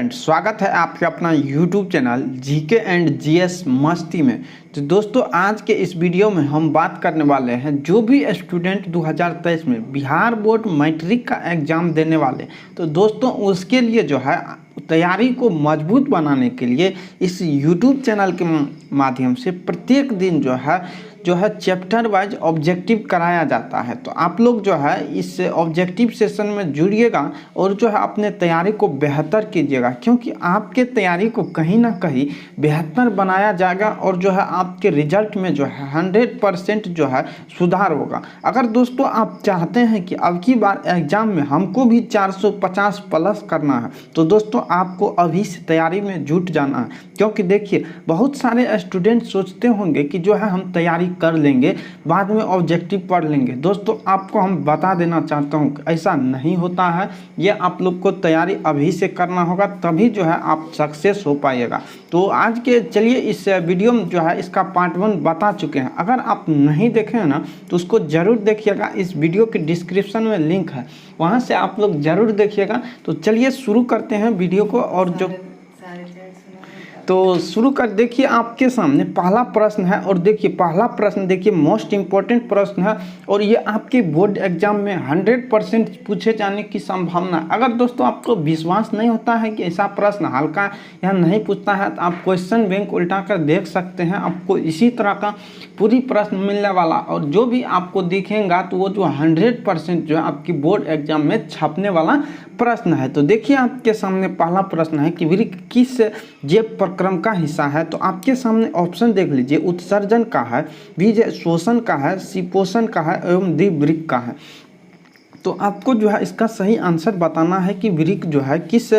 Friends, स्वागत है आपके अपना YouTube channel GK and GS मस्ती में। तो दोस्तों, आज के इस वीडियो में हम बात करने वाले हैं जो भी स्टूडेंट 2023 में बिहार बोर्ड मैट्रिक का एग्ज़ाम देने वाले, तो दोस्तों उसके लिए जो है तैयारी को मजबूत बनाने के लिए इस YouTube चैनल के माध्यम से प्रत्येक दिन जो है चैप्टर वाइज ऑब्जेक्टिव कराया जाता है। तो आप लोग जो है इस ऑब्जेक्टिव सेशन में जुड़िएगा और जो है अपने तैयारी को बेहतर कीजिएगा, क्योंकि आपके तैयारी को कहीं ना कहीं बेहतर बनाया जाएगा और जो है आपके रिजल्ट में जो है 100% जो है सुधार होगा। अगर दोस्तों आप चाहते हैं कि अब की बार एग्ज़ाम में हमको भी 450 प्लस करना है, तो दोस्तों आपको अभी से तैयारी में जुट जाना है। क्योंकि देखिए, बहुत सारे स्टूडेंट सोचते होंगे कि जो है हम तैयारी कर लेंगे, बाद में ऑब्जेक्टिव पढ़ लेंगे। दोस्तों आपको हम बता देना चाहता हूँ कि ऐसा नहीं होता है। ये आप लोग को तैयारी अभी से करना होगा, तभी जो है आप सक्सेस हो पाइएगा। तो आज के चलिए इस वीडियो में जो है इसका पार्ट 1 बता चुके हैं। अगर आप नहीं देखे हैं ना, तो उसको ज़रूर देखिएगा। इस वीडियो के डिस्क्रिप्शन में लिंक है, वहाँ से आप लोग ज़रूर देखिएगा। तो चलिए शुरू करते हैं वीडियो को। और जो तो शुरू कर देखिए, आपके सामने पहला प्रश्न है और देखिए पहला प्रश्न देखिए मोस्ट इम्पोर्टेंट प्रश्न है और ये आपके बोर्ड एग्जाम में 100% पूछे जाने की संभावना। अगर दोस्तों आपको विश्वास नहीं होता है कि ऐसा प्रश्न हल्का या नहीं पूछता है, तो आप क्वेश्चन बैंक उल्टा कर देख सकते हैं। आपको इसी तरह का पूरी प्रश्न मिलने वाला और जो भी आपको दिखेगा तो वो जो 100% जो है आपकी बोर्ड एग्जाम में छपने वाला प्रश्न है। तो देखिए आपके सामने पहला प्रश्न है कि वृक्क किस जैव प्रक्रम का हिस्सा है। तो आपके सामने ऑप्शन देख लीजिए, उत्सर्जन का है, बीज शोषण का है, सीपोषण का है एवं द्विवृक्क का है। तो आपको जो है इसका सही आंसर बताना है कि वृक्क जो है किस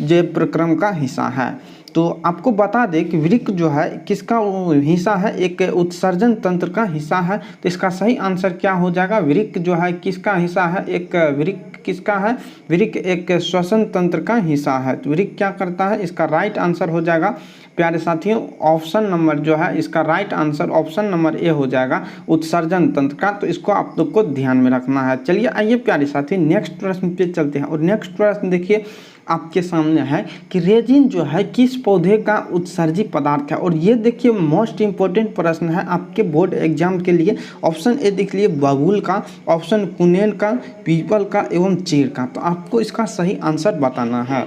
जैव प्रक्रम का हिस्सा है। तो आपको बता दें कि वृक्क जो है किसका हिस्सा है, एक उत्सर्जन तंत्र का हिस्सा है। तो इसका सही आंसर क्या हो जाएगा, वृक्क जो है किसका हिस्सा है, एक वृक्क किसका है, वृक्क एक श्वसन तंत्र का हिस्सा है। तो वृक्क क्या करता है, इसका राइट आंसर हो जाएगा प्यारे साथियों ऑप्शन नंबर जो है इसका right answer option number A हो जाएगा, उत्सर्जन तंत्र का। तो इसको आप लोग को ध्यान में रखना है। चलिए आइए प्यारे साथी नेक्स्ट प्रश्न पे चलते हैं। और नेक्स्ट प्रश्न देखिए आपके सामने है कि रेजिन जो है किस पौधे का उत्सर्जी पदार्थ है। और ये देखिए मोस्ट इंपॉर्टेंट प्रश्न है आपके बोर्ड एग्जाम के लिए। ऑप्शन ए देख लिए बबूल का, ऑप्शन कुनेल का, पीपल का एवं चीड़ का। तो आपको इसका सही आंसर बताना है।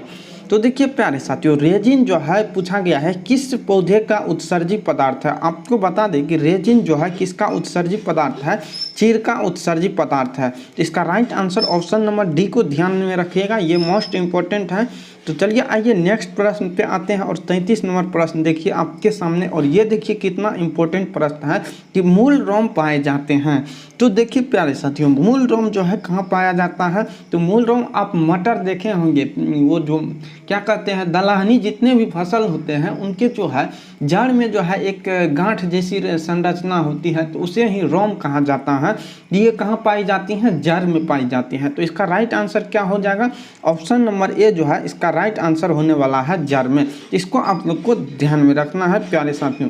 तो देखिए प्यारे साथियों, रेजिन जो है पूछा गया है किस पौधे का उत्सर्जी पदार्थ है। आपको बता दें कि रेजिन जो है किसका उत्सर्जी पदार्थ है, चीड़ का उत्सर्जी पदार्थ है। तो इसका right answer option number D को ध्यान में रखिएगा, ये मोस्ट इंपॉर्टेंट है। तो चलिए आइए नेक्स्ट प्रश्न पे आते हैं। और 33 नंबर प्रश्न देखिए आपके सामने। और ये देखिए कितना इंपॉर्टेंट प्रश्न है कि मूल रोम पाए जाते हैं। तो देखिए प्यारे साथियों, मूल रोम जो है कहाँ पाया जाता है। तो मूल रोम आप मटर देखे होंगे, वो जो क्या कहते हैं दलहनी जितने भी फसल होते हैं उनके जो है जड़ में जो है एक गांठ जैसी संरचना होती है, तो उसे ही रोम कहा जाता है। ये कहाँ पाई जाती हैं, जड़ में पाई जाती हैं। तो इसका राइट आंसर क्या हो जाएगा, ऑप्शन नंबर ए जो है इसका राइट आंसर होने वाला है जड़ में। इसको आप लोग को ध्यान में रखना है प्यारे साथियों।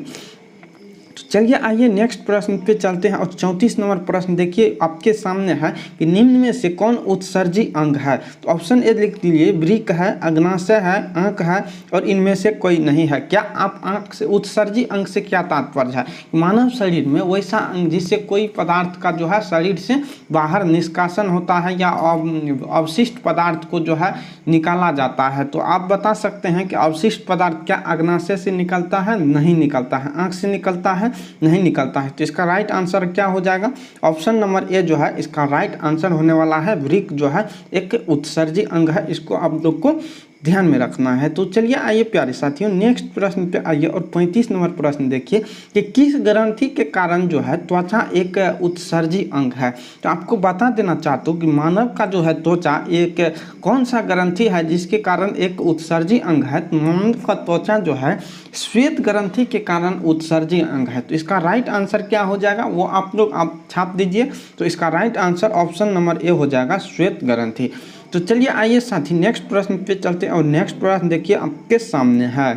तो चलिए आइए नेक्स्ट प्रश्न पे चलते हैं। और 34 नंबर प्रश्न देखिए आपके सामने है कि निम्न में से कौन उत्सर्जी अंग है। तो ऑप्शन ए लिख लीजिए, वृक्क है, अग्नाशय है, आंख है और इनमें से कोई नहीं है। क्या आप आंख से उत्सर्जी अंग से क्या तात्पर्य है, मानव शरीर में वैसा अंग जिससे कोई पदार्थ का जो है शरीर से बाहर निष्कासन होता है या अवशिष्ट पदार्थ को जो है निकाला जाता है। तो आप बता सकते हैं कि अवशिष्ट पदार्थ क्या अग्नाशय से निकलता है, नहीं निकलता है, आंख से निकलता है, नहीं निकलता है। तो इसका राइट आंसर क्या हो जाएगा, ऑप्शन नंबर ए जो है इसका राइट आंसर होने वाला है। वृक्क जो है एक उत्सर्जी अंग है, इसको आप लोग को ध्यान में रखना है। तो चलिए आइए प्यारे साथियों नेक्स्ट प्रश्न पे आइए। और 35 नंबर प्रश्न देखिए कि किस ग्रंथि के कारण जो है त्वचा एक उत्सर्जी अंग है। तो आपको बता देना चाहता हूँ कि मानव का जो है त्वचा एक कौन सा ग्रंथि है जिसके कारण एक उत्सर्जी अंग है। तो मानव का त्वचा जो है श्वेत ग्रंथि के कारण उत्सर्जी अंग है। तो इसका राइट आंसर क्या हो जाएगा, वो आप लोग आप छाप दीजिए। तो इसका right answer option number A हो जाएगा, श्वेत ग्रंथि। तो चलिए आइए साथी नेक्स्ट प्रश्न पे चलते हैं। और नेक्स्ट प्रश्न देखिए आपके सामने है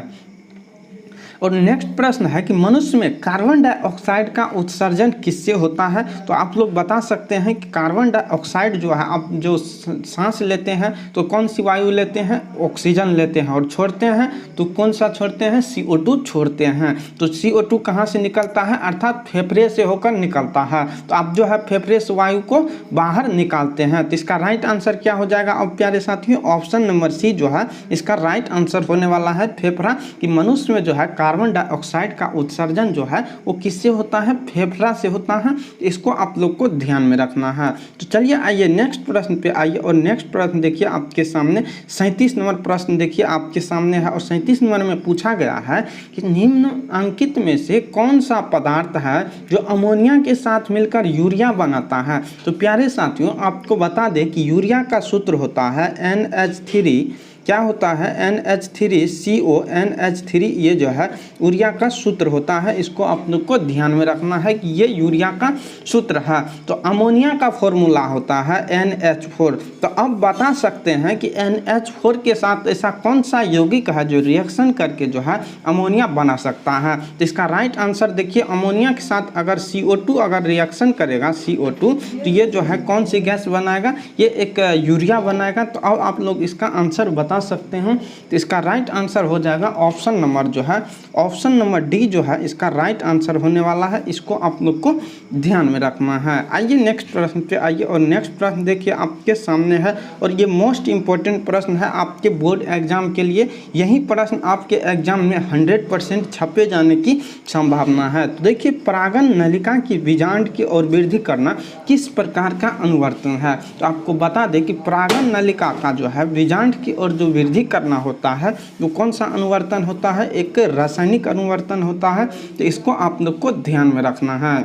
और नेक्स्ट प्रश्न है कि मनुष्य में कार्बन डाइऑक्साइड का उत्सर्जन किससे होता है। तो आप लोग बता सकते हैं कि कार्बन डाइऑक्साइड जो है, आप जो सांस लेते हैं तो कौन सी वायु लेते हैं, ऑक्सीजन लेते हैं, और छोड़ते हैं तो कौन सा छोड़ते हैं, CO2 छोड़ते हैं। तो CO2 कहाँ से निकलता है, अर्थात फेफड़े से होकर निकलता है। तो आप जो है फेफड़े से वायु को बाहर निकालते हैं। तो इसका राइट आंसर क्या हो जाएगा अब प्यारे साथियों, ऑप्शन नंबर सी जो है इसका राइट आंसर होने वाला है, फेफड़ा। कि मनुष्य में जो है कार्बन डाइऑक्साइड का उत्सर्जन जो है वो किससे होता है, फेफड़ा से होता है। इसको आप लोग को ध्यान में रखना है। तो चलिए आइए नेक्स्ट प्रश्न पे आइए, और नेक्स्ट प्रश्न देखिए आपके सामने 37 नंबर प्रश्न देखिए आपके सामने है। और 37 नंबर में पूछा गया है कि निम्नलिखित में से कौन सा पदार्थ है जो अमोनिया के साथ मिलकर यूरिया बनाता है। तो प्यारे साथियों आपको बता दें कि यूरिया का सूत्र होता है NH3, क्या होता है, NH3CO, NH3, ये जो है यूरिया का सूत्र होता है। इसको आप लोग को ध्यान में रखना है कि ये यूरिया का सूत्र है। तो अमोनिया का फॉर्मूला होता है NH4। तो अब बता सकते हैं कि NH4 के साथ ऐसा कौन सा यौगिक है जो रिएक्शन करके जो है अमोनिया बना सकता है। तो इसका राइट आंसर देखिए, अमोनिया के साथ अगर CO2 अगर रिएक्शन करेगा CO2, तो ये जो है कौन सी गैस बनाएगा, ये एक यूरिया बनाएगा। तो अब आप लोग इसका आंसर बता सकते हैं। तो इसका राइट आंसर हो जाएगा ऑप्शन नंबर जो है, ऑप्शन नंबर डी जो है इसका राइट आंसर होने वाला है। इसको आप लोग को ध्यान में रखना है। आइए नेक्स्ट प्रश्न पे आइए, और नेक्स्ट प्रश्न देखिए आपके सामने है, और ये मोस्ट इंपॉर्टेंट प्रश्न है आपके बोर्ड एग्जाम के लिए। यही प्रश्न आपके एग्जाम में 100% छपे जाने की संभावना है। तो देखिए, परागन नलिका की बीजांड की ओर वृद्धि करना किस प्रकार का अनुवर्तन है। तो आपको बता दें कि परागन नलिका का जो है बीजांड की ओर वृद्धि करना होता है, वो कौन सा अनुवर्तन होता है, एक रासायनिक अनुवर्तन होता है। तो इसको आप लोग को ध्यान में रखना है।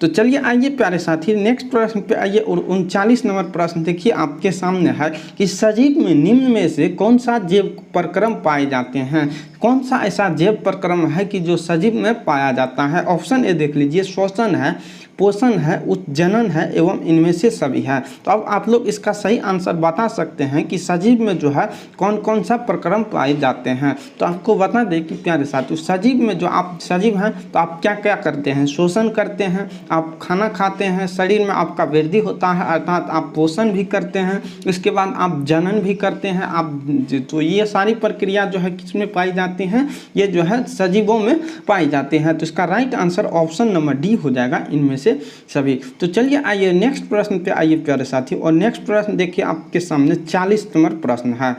तो चलिए आइए प्यारे साथी नेक्स्ट प्रश्न पे आइए, और 39 नंबर प्रश्न देखिए आपके सामने है कि सजीव में निम्न में से कौन सा जैव प्रक्रम पाए जाते हैं। कौन सा ऐसा जैव प्रक्रम है कि जो सजीव में पाया जाता है। ऑप्शन ए देख लीजिए, श्वसन है, पोषण है, उत्जनन है, एवं इनमें से सभी है। तो अब आप लोग इसका सही आंसर बता सकते हैं कि सजीव में जो है कौन कौन सा प्रक्रम पाए जाते हैं। तो आपको बता दें कि प्यारे साथियों, सजीव में जो आप सजीव हैं तो आप क्या क्या करते हैं, शोषण करते हैं, आप खाना खाते हैं, शरीर में आपका वृद्धि होता है अर्थात आप पोषण भी करते हैं, इसके बाद आप जनन भी करते हैं। आप तो ये सारी प्रक्रिया जो है किसमें पाई जाती हैं, ये जो है सजीवों में पाई जाती हैं। तो इसका right answer option number D हो जाएगा, इनमें से सभी। तो चलिए आइए नेक्स्ट प्रश्न पे आइए प्यारे साथी, और नेक्स्ट प्रश्न देखिए आपके सामने 40 नंबर प्रश्न है।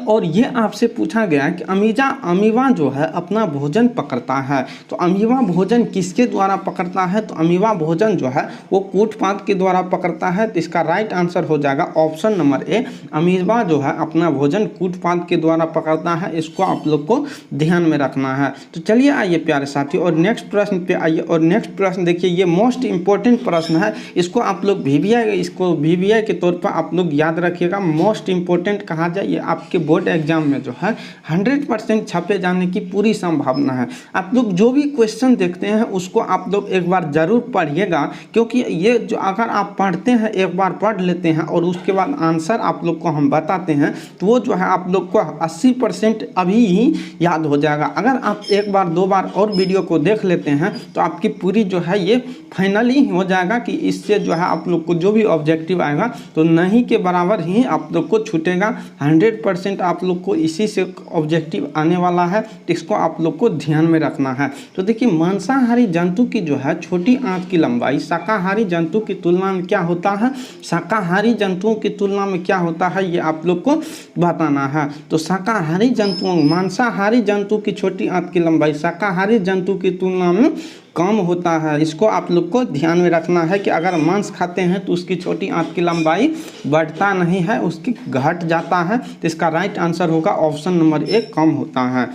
और ये आपसे पूछा गया कि अमीबा जो है अपना भोजन पकड़ता है। तो अमीबा भोजन किसके द्वारा पकड़ता है। तो अमीबा भोजन जो है वो कूटपाद के द्वारा पकड़ता है। तो इसका राइट आंसर हो जाएगा ऑप्शन नंबर ए, अमीबा जो है अपना भोजन कूटपाद के द्वारा पकड़ता है। इसको आप लोग को ध्यान में रखना है। तो चलिए आइए प्यारे साथी, और नेक्स्ट प्रश्न पे आइए, और नेक्स्ट प्रश्न देखिए, ये मोस्ट इंपॉर्टेंट प्रश्न है। इसको आप लोग VVI के तौर पर आप लोग याद रखिएगा, मोस्ट इंपॉर्टेंट कहा जाए। ये आपके बोर्ड एग्जाम में जो है 100% छपे जाने की पूरी संभावना है। आप लोग जो भी क्वेश्चन देखते हैं उसको आप लोग एक बार जरूर पढ़िएगा, क्योंकि ये जो अगर आप पढ़ते हैं, एक बार पढ़ लेते हैं और उसके बाद आंसर आप लोग को हम बताते हैं, तो वो जो है आप लोग को 80% अभी ही याद हो जाएगा। अगर आप एक बार दो बार और वीडियो को देख लेते हैं तो आपकी पूरी जो है ये फाइनली हो जाएगा कि इससे जो है आप लोग को जो भी ऑब्जेक्टिव आएगा तो नहीं के बराबर ही आप लोग को छूटेगा। 100% आप लोग को इसी से ऑब्जेक्टिव आने वाला है, तो इसको आप लोग को ध्यान में रखना है। तो देखिए, मांसाहारी जंतु की जो है छोटी आंत की लंबाई शाकाहारी जंतु की तुलना में क्या होता है, शाकाहारी जंतुओं की तुलना में क्या होता है, ये आप लोग को बताना है। तो शाकाहारी जंतुओं, मांसाहारी जंतु की छोटी आंत की लंबाई शाकाहारी जंतु की तुलना में कम होता है। इसको आप लोग को ध्यान में रखना है कि अगर मांस खाते हैं तो उसकी छोटी आंत की लंबाई बढ़ता नहीं है, उसकी घट जाता है। तो इसका राइट आंसर होगा ऑप्शन नंबर ए, कम होता है।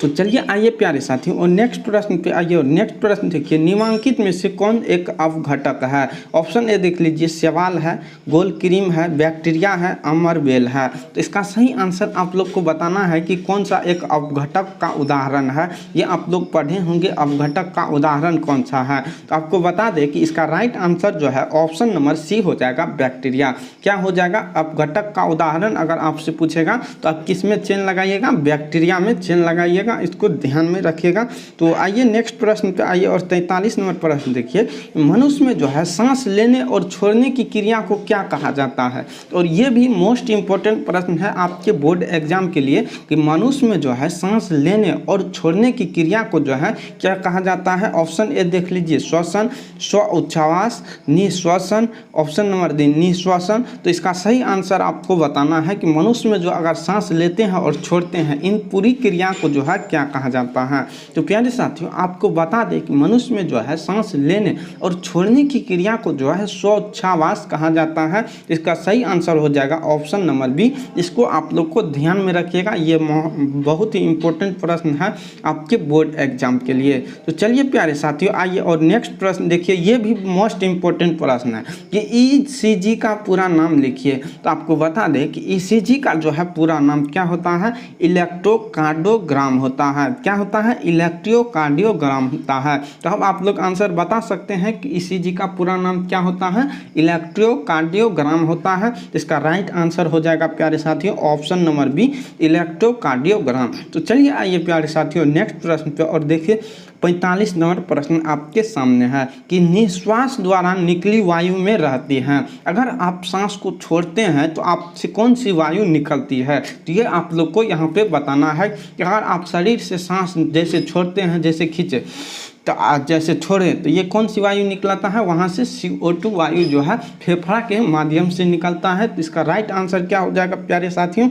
तो चलिए आइए प्यारे साथियों और नेक्स्ट प्रश्न पे आइए। और नेक्स्ट प्रश्न देखिए, निम्नलिखित में से कौन एक अपघटक है? ऑप्शन ए देख लीजिए, शैवाल है, गोल क्रीम है, बैक्टीरिया है, अमरबेल है। तो इसका सही आंसर आप लोग को बताना है कि कौन सा एक अपघटक का उदाहरण है। ये आप लोग पढ़े होंगे, अपघटक का उदाहरण कौन सा है। तो आपको बता दें कि इसका राइट आंसर जो है ऑप्शन नंबर सी हो जाएगा, बैक्टीरिया। क्या हो जाएगा? अपघटक का उदाहरण अगर आपसे पूछेगा तो आप किस में चेन लगाइएगा? बैक्टीरिया में चेन लगाइएगा, इसको ध्यान में रखिएगा। तो आइए नेक्स्ट प्रश्न पे आइए और 43 नंबर प्रश्न देखिए, मनुष्य में जो है सांस लेने और छोड़ने की क्रिया को क्या कहा जाता है? और ये भी मोस्ट इंपॉर्टेंट प्रश्न है आपके बोर्ड एग्जाम के लिए कि मनुष्य में जो है सांस लेने और छोड़ने की क्रिया को जो है क्या कहा जाता है? ऑप्शन ए देख लीजिए, श्वसन, स्व उच्छ्वास, निश्वसन। ऑप्शन नंबर डी, निश्वसन। तो इसका सही आंसर आपको बताना है कि मनुष्य में जो अगर सांस लेते हैं और छोड़ते हैं, इन पूरी क्रिया को जो है क्या कहा जाता है? तो प्यारे साथियों आपको बता दें कि मनुष्य में जो है सांस लेने और छोड़ने की क्रिया को जो है श्वासोच्छ्वास कहा जाता है। इसका सही आंसर हो जाएगा ऑप्शन नंबर बी। इसको आप लोग को ध्यान में रखिएगा, ये बहुत ही इंपॉर्टेंट प्रश्न है आपके बोर्ड एग्जाम के लिए। तो चलिए प्यारे साथियों आइए और नेक्स्ट प्रश्न देखिए, ये भी मोस्ट इंपॉर्टेंट प्रश्न है कि ईसीजी का पूरा नाम लिखिए। तो आपको बता दें कि ईसीजी का जो है पूरा नाम क्या होता है? इलेक्ट्रोकार्डियोग्राम होता है। क्या होता है? इलेक्ट्रोकार्डियोग्राम होता है। तो अब आप लोग आंसर बता सकते हैं कि ईसीजी का पूरा नाम क्या होता है? इलेक्ट्रोकार्डियोग्राम होता है। इसका राइट आंसर हो जाएगा प्यारे साथियों ऑप्शन नंबर बी, इलेक्ट्रोकार्डियोग्राम। तो चलिए आइए प्यारे साथियों नेक्स्ट प्रश्न पे और देखिए 45 नंबर प्रश्न आपके सामने है कि निश्वास द्वारा निकली वायु में रहती हैं। अगर आप सांस को छोड़ते हैं तो आपसे कौन सी वायु निकलती है? तो ये आप लोग को यहाँ पे बताना है कि अगर आप शरीर से सांस जैसे छोड़ते हैं, जैसे खींचे तो जैसे छोड़े तो ये कौन सी वायु निकलता है? वहाँ से CO2 वायु जो है फेफड़ा के माध्यम से निकलता है। तो इसका राइट आंसर क्या हो जाएगा प्यारे साथियों?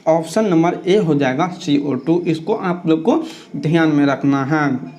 ऑप्शन नंबर ए हो जाएगा CO2। इसको आप लोग को ध्यान में रखना है।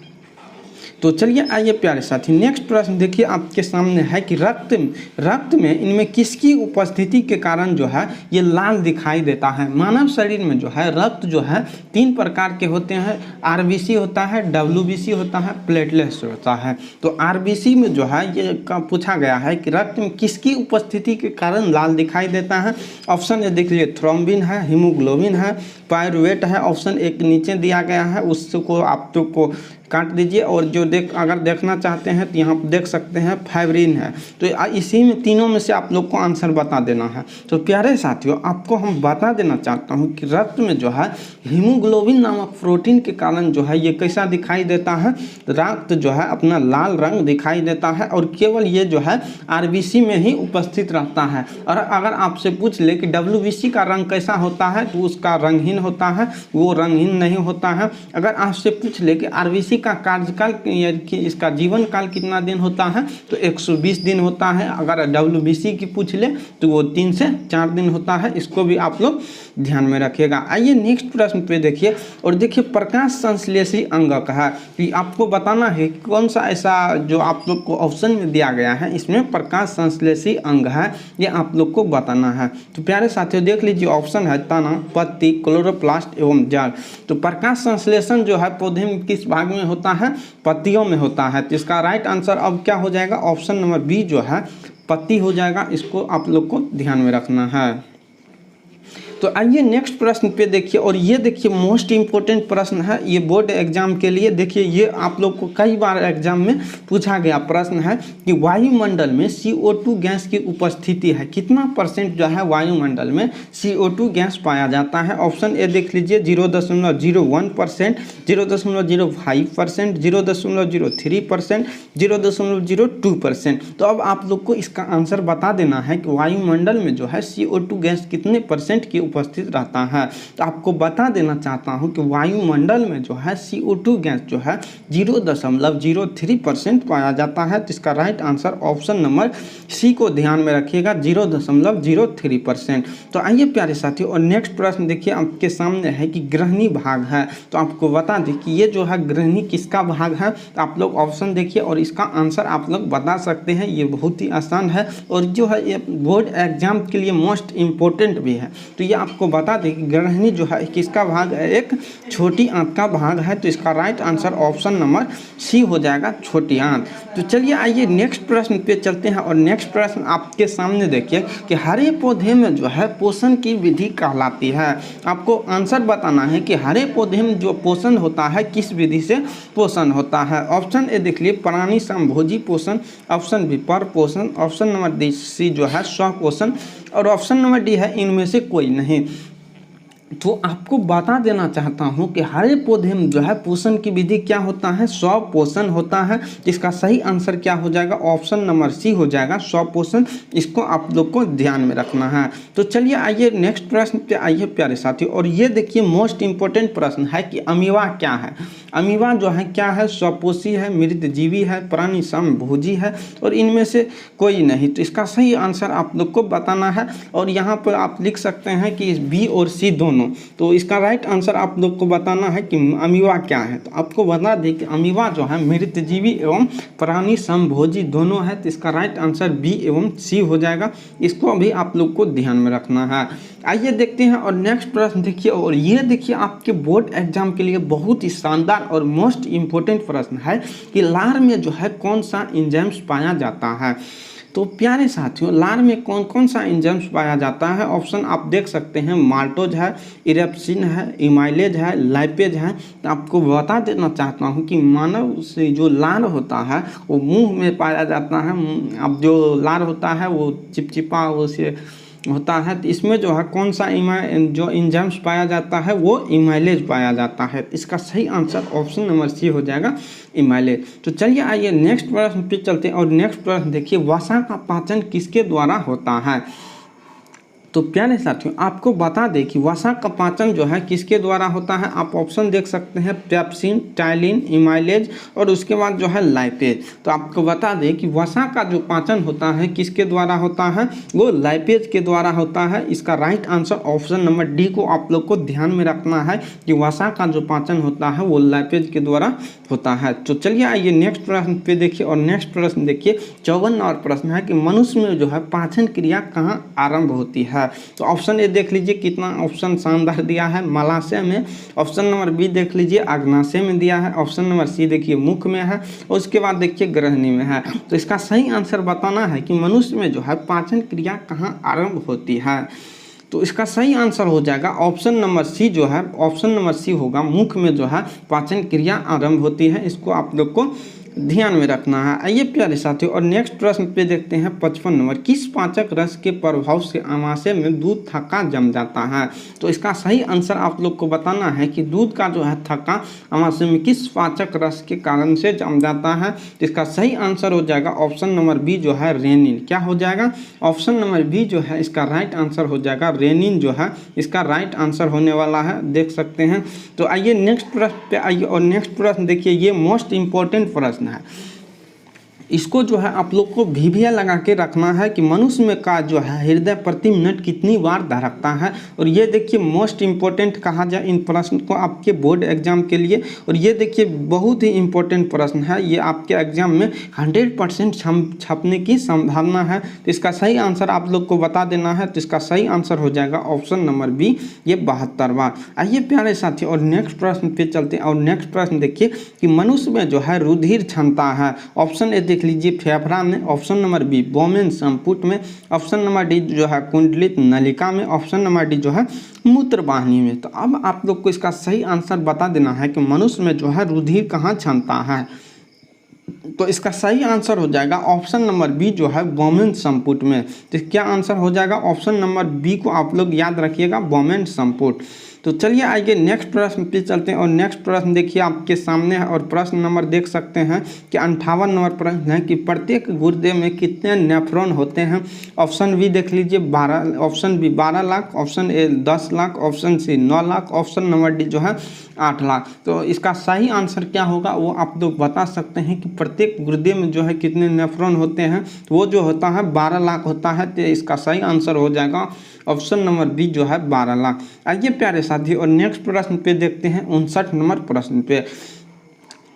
तो चलिए आइए प्यारे साथी नेक्स्ट प्रश्न देखिए आपके सामने है कि रक्त में इनमें किसकी उपस्थिति के कारण जो है ये लाल दिखाई देता है? मानव शरीर में जो है रक्त जो है 3 प्रकार के होते हैं, आरबीसी होता है, डब्ल्यूबीसी होता है, प्लेटलेट्स होता है। तो आरबीसी में जो है ये पूछा गया है कि रक्त में किसकी उपस्थिति के कारण लाल दिखाई देता है? ऑप्शन ए देख लीजिए, थ्रोम्बिन है, हीमोग्लोबिन है, पायरुवेट है। ऑप्शन एक नीचे दिया गया है, उसको आप तो को काट दीजिए और जो अगर देखना चाहते हैं तो यहाँ देख सकते हैं फाइब्रिन है। तो इसी में तीनों में से आप लोग को आंसर बता देना है। तो प्यारे साथियों आपको हम बता देना चाहता हूँ कि रक्त में जो है हीमोग्लोबिन नामक प्रोटीन के कारण जो है ये कैसा दिखाई देता है? रक्त जो है अपना लाल रंग दिखाई देता है और केवल ये जो है आरबीसी में ही उपस्थित रहता है। और अगर आपसे पूछ ले कि डब्ल्यूबीसी का रंग कैसा होता है तो उसका रंगहीन होता है, वो रंगहीन नहीं होता है। अगर आपसे पूछ ले कि आरबीसी का कार्यकाल कि इसका जीवन काल कितना दिन होता है तो 120 दिन होता है। अगर डब्ल्यूबीसी की पूछ ले तो वो 3 से 4 दिन होता है। इसको भी आप लोग ध्यान में रखिएगा। आइए नेक्स्ट प्रश्न पे देखिए और देखिए प्रकाश संश्लेषी अंगक है कि आपको बताना है कि कौन सा ऐसा जो आप लोग को ऑप्शन में दिया गया है इसमें प्रकाश संश्लेषी अंग है, ये आप लोग को बताना है। तो प्यारे साथियों देख लीजिए ऑप्शन है तना, पत्ती, क्लोरोप्लास्ट एवं जड़। तो प्रकाश संश्लेषण जो है पौधे में किस भाग में होता है? पत्तियों में होता है। तो इसका राइट आंसर अब क्या हो जाएगा? ऑप्शन नंबर बी जो है पत्ती हो जाएगा। इसको आप लोग को ध्यान में रखना है। तो आइए नेक्स्ट प्रश्न पे देखिए और ये देखिए मोस्ट इंपॉर्टेंट प्रश्न है ये बोर्ड एग्जाम के लिए। देखिए ये आप लोग को कई बार एग्जाम में पूछा गया प्रश्न है कि वायुमंडल में CO2 गैस की उपस्थिति है, कितना % जो है वायुमंडल में CO2 गैस पाया जाता है? ऑप्शन ए देख लीजिए 0.01%, 0.05%, 0.03%, 0.02%। तो अब आप लोग को इसका आंसर बता देना है कि वायुमंडल में जो है CO2 गैस कितने % की उपस्थित रहता है। तो आपको बता देना चाहता हूं कि वायुमंडल में जो है CO2 गैस जो है 0.03% पाया जाता है। तो इसका right answer option number C को ध्यान में रखिएगा 0.03%। तो आइए प्यारे साथियों और नेक्स्ट प्रश्न देखिए आपके सामने है कि ग्रहणी भाग है। तो आपको बता दें कि ये जो है ग्रहणी किसका भाग है? तो आप लोग ऑप्शन देखिए और इसका आंसर आप लोग बता सकते हैं। ये बहुत ही आसान है और जो है ये बोर्ड एग्जाम के लिए मोस्ट इम्पोर्टेंट भी है। तो ये आपको बता दें कि ग्रहणी जो है किसका भाग है, एक छोटी आंत का भाग है। तो इसका right answer option number C हो जाएगा, छोटी आंत। तो चलिए आइए नेक्स्ट प्रश्न पे चलते हैं और नेक्स्ट प्रश्न आपके सामने देखिए कि हरे पौधे में जो है पोषण की विधि कहलाती है। आपको आंसर बताना है कि हरे पौधे में जो पोषण होता है किस विधि से पोषण होता है। ऑप्शन ए देख लिए प्राणी समभोजी पोषण, ऑप्शन बी पर पोषण, ऑप्शन नंबर डी सी जो है स्व पोषण और ऑप्शन नंबर डी है इनमें से कोई नहीं। तो आपको बता देना चाहता हूं कि हरे पौधे में जो है पोषण की विधि क्या होता है, स्व पोषण होता है। इसका सही आंसर क्या हो जाएगा, ऑप्शन नंबर सी हो जाएगा, स्व पोषण। इसको आप लोग को ध्यान में रखना है। तो चलिए आइए नेक्स्ट प्रश्न पे आइए प्यारे साथी, और ये देखिए मोस्ट इंपॉर्टेंट प्रश्न है कि अमीबा क्या है। अमीबा जो है क्या है, स्वपोषी है, मृतजीवी है, प्राणी समभोजी है और इनमें से कोई नहीं। तो इसका सही आंसर आप लोग को बताना है और यहाँ पर आप लिख सकते हैं कि बी और सी दोनों। तो इसका राइट आंसर आप लोग को बताना है कि अमीबा क्या है। तो आपको बता दें कि अमीबा जो है मृतजीवी एवं प्राणी समभोजी दोनों है। तो इसका राइट आंसर बी एवं सी हो जाएगा। इसको भी आप लोग को ध्यान में रखना है। आइए देखते हैं और नेक्स्ट प्रश्न देखिए, और ये देखिए आपके बोर्ड एग्जाम के लिए बहुत ही शानदार और मोस्ट इम्पोर्टेंट प्रश्न है कि लार में जो है कौन सा एंजाइम्स पाया जाता है। तो प्यारे साथियों, लार में कौन कौन सा एंजाइम्स पाया जाता है। ऑप्शन आप देख सकते हैं, माल्टोज है, इरेप्सिन है, इमाइलेज है, लाइपेज है। तो आपको बता देना चाहता हूं कि मानव से जो लार होता है वो मुंह में पाया जाता है। अब जो लार होता है वो चिपचिपा उसे होता है। तो इसमें जो है कौन सा जो एंजाइम्स पाया जाता है वो इमाइलेज पाया जाता है। इसका सही आंसर ऑप्शन नंबर सी हो जाएगा, इमाइलेज। तो चलिए आइए नेक्स्ट प्रश्न पे चलते हैं और नेक्स्ट प्रश्न देखिए, वसा का पाचन किसके द्वारा होता है। तो प्यारे साथियों, आपको बता दें कि वसा का पाचन जो है किसके द्वारा होता है। आप ऑप्शन देख सकते हैं, पेप्सिन, टाइलिन, इमाइलेज और उसके बाद जो है लाइपेज। तो आपको बता दें कि वसा का जो पाचन होता है किसके द्वारा होता है, वो लाइपेज के द्वारा होता है। इसका right answer option number D को आप लोग को ध्यान में रखना है कि वसा का जो पाचन होता है वो लाइपेज के द्वारा होता है। तो चलिए आइए नेक्स्ट प्रश्न पे देखिए और नेक्स्ट प्रश्न देखिए 54 नंबर प्रश्न है कि मनुष्य में जो है पाचन क्रिया कहाँ आरंभ होती है। तो ऑप्शन ए देख लीजिए, कितना ऑप्शन शानदार दिया है, मलाशय में। ऑप्शन नंबर बी देख लीजिए, अग्नाशय में दिया है। ऑप्शन नंबर सी देखिए मुख में है और उसके बाद देखिए ग्रहणी में है। तो इसका सही आंसर बताना है कि मनुष्य में जो है पाचन क्रिया कहाँ आरंभ होती है। तो इसका सही आंसर हो जाएगा ऑप्शन नंबर सी जो है, ऑप्शन नंबर सी होगा, मुख में जो है पाचन क्रिया आरंभ होती है। इसको आप लोग को ध्यान में रखना है। आइए प्यारे साथियों और नेक्स्ट प्रश्न पे देखते हैं 55 नंबर, किस पाचक रस के प्रभाव से अमाशय में दूध थक्का जम जाता है। तो इसका सही आंसर आप लोग को बताना है कि दूध का जो है थक्का अमाशय में किस पाचक रस के कारण से जम जाता है। तो इसका सही आंसर हो जाएगा ऑप्शन नंबर बी जो है रेनिन। क्या हो जाएगा, ऑप्शन नंबर बी जो है इसका राइट आंसर हो जाएगा, रेनिन जो है इसका राइट आंसर होने वाला है, देख सकते हैं। तो आइए नेक्स्ट प्रश्न पे आइए और नेक्स्ट प्रश्न देखिए, ये मोस्ट इंपॉर्टेंट प्रश्न है। इसको जो है आप लोग को भिभिया लगा के रखना है कि मनुष्य में का जो है हृदय प्रति मिनट कितनी बार धड़कता है। और ये देखिए मोस्ट इम्पोर्टेंट कहा जाए इन प्रश्न को आपके बोर्ड एग्जाम के लिए। और ये देखिए बहुत ही इम्पोर्टेंट प्रश्न है, ये आपके एग्जाम में 100% छपने की संभावना है। तो इसका सही आंसर आप लोग को बता देना है। तो इसका सही आंसर हो जाएगा ऑप्शन नंबर बी, ये 72 बार। आइए प्यारे साथी और नेक्स्ट प्रश्न पे चलते हैं और नेक्स्ट प्रश्न देखिए कि मनुष्य में जो है रुधिर क्षमता है। ऑप्शन ए लीजिए फेफड़ा में, ऑप्शन नंबर बी बोमेन संपुट में, ऑप्शन नंबर डी जो है कुंडलित नलिका में, ऑप्शन नंबर डी जो है मूत्र वाहिनी में। तो अब आप लोग को इसका सही आंसर बता देना है कि मनुष्य में जो है रुधिर कहाँ क्षमता है। तो इसका सही आंसर हो जाएगा ऑप्शन नंबर बी जो है बोमेन संपुट में। तो क्या आंसर हो जाएगा, ऑप्शन नंबर बी को आप लोग याद रखिएगा, बोमेन संपुट। तो चलिए आइए नेक्स्ट प्रश्न पे चलते हैं और नेक्स्ट प्रश्न देखिए आपके सामने है और प्रश्न नंबर देख सकते हैं कि 58 नंबर प्रश्न है कि प्रत्येक गुर्दे में कितने नेफ्रॉन होते हैं। ऑप्शन बी देख लीजिए 12, option B 12 lakh, option A 10 lakh, option C 9 lakh, option number D जो है 8 लाख। तो इसका सही आंसर क्या होगा वो आप लोग बता सकते हैं कि प्रत्येक गुर्दे में जो है कितने नेफ्रॉन होते हैं। वो जो होता है 12 लाख होता है। तो इसका सही आंसर हो जाएगा ऑप्शन नंबर बी जो है 12 लाख। आइए प्यारे साथी और नेक्स्ट प्रश्न पे देखते हैं 59 नंबर प्रश्न पे।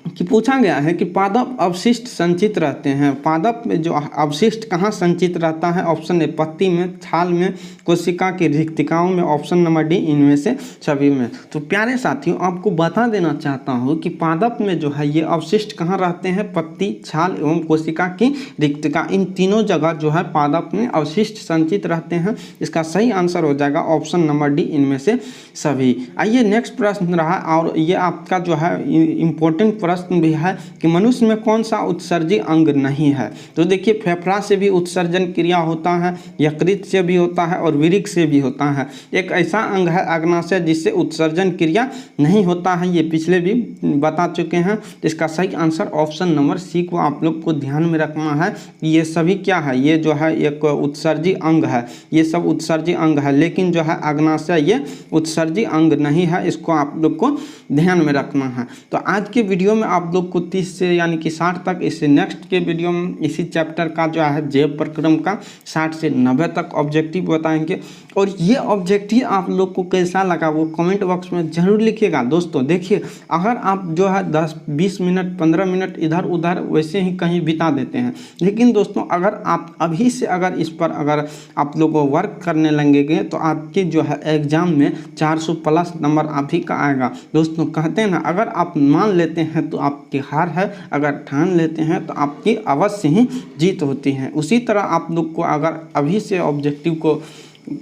कि पूछा गया है कि पादप अवशिष्ट संचित रहते हैं। पादप में जो अवशिष्ट कहाँ संचित रहता है? ऑप्शन ए पत्ती में, छाल में, कोशिका की रिक्तिकाओं में, ऑप्शन नंबर डी इनमें से सभी में। तो प्यारे साथियों, आपको बता देना चाहता हूँ कि पादप में जो है ये अवशिष्ट कहाँ रहते हैं? पत्ती, छाल एवं कोशिका की रिक्तिका, इन तीनों जगह जो है पादप में अवशिष्ट संचित रहते हैं। इसका सही आंसर हो जाएगा ऑप्शन नंबर डी इनमें से सभी। आइए नेक्स्ट प्रश्न रहा, और ये आपका जो है इम्पोर्टेंट प्रश्न भी है कि मनुष्य में कौन सा उत्सर्जी अंग नहीं है? तो देखिए, फेफड़ा से भी उत्सर्जन क्रिया होता है, यकृत से भी होता है और विरिक से भी होता है। एक ऐसा अंग है अग्नाशय जिससे उत्सर्जन क्रिया नहीं होता है, ये पिछले भी बता चुके हैं। तो इसका सही आंसर ऑप्शन नंबर सी को आप लोग को ध्यान में रखना है। ये सभी क्या है? ये जो है एक उत्सर्जी अंग है, ये सब उत्सर्जी अंग है, लेकिन जो है अग्नाशय ये उत्सर्जी अंग नहीं है, इसको आप लोग को ध्यान में रखना है। तो आज के वीडियो में आप लोग को 30 से यानी कि 60 तक, इससे नेक्स्ट के वीडियो में इसी चैप्टर का जो है जैव प्रक्रम का 60 से 90 तक ऑब्जेक्टिव बताएंगे। और ये ऑब्जेक्टिव आप लोग को कैसा लगा वो कमेंट बॉक्स में जरूर लिखिएगा। दोस्तों देखिए, अगर आप जो है 10-20 मिनट 15 मिनट इधर उधर वैसे ही कहीं बिता देते हैं, लेकिन दोस्तों अगर आप अभी से अगर इस पर अगर आप लोग वर्क करने लगेंगे तो आपके जो है एग्जाम में 400 प्लस नंबर आप ही का आएगा। दोस्तों कहते हैं ना, अगर आप मान लेते हैं तो आपकी हार है, अगर ठान लेते हैं तो आपकी अवश्य ही जीत होती है। उसी तरह आप लोग को अगर अभी से ऑब्जेक्टिव को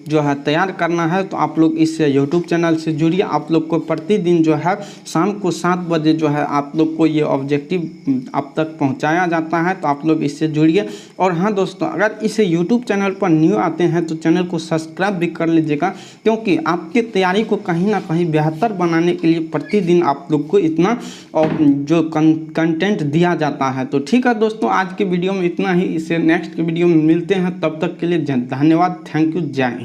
जो है तैयार करना है तो आप लोग इस यूट्यूब चैनल से जुड़िए। आप लोग को प्रतिदिन जो है शाम को 7 बजे जो है आप लोग को ये ऑब्जेक्टिव आप तक पहुंचाया जाता है, तो आप लोग इससे जुड़िए। और हाँ दोस्तों, अगर इस यूट्यूब चैनल पर न्यू आते हैं तो चैनल को सब्सक्राइब भी कर लीजिएगा, क्योंकि आपके तैयारी को कहीं ना कहीं बेहतर बनाने के लिए प्रतिदिन आप लोग को इतना जो कंटेंट दिया जाता है। तो ठीक है दोस्तों, आज के वीडियो में इतना ही। इससे नेक्स्ट वीडियो में मिलते हैं, तब तक के लिए धन्यवाद। Thank you. जय हिंद।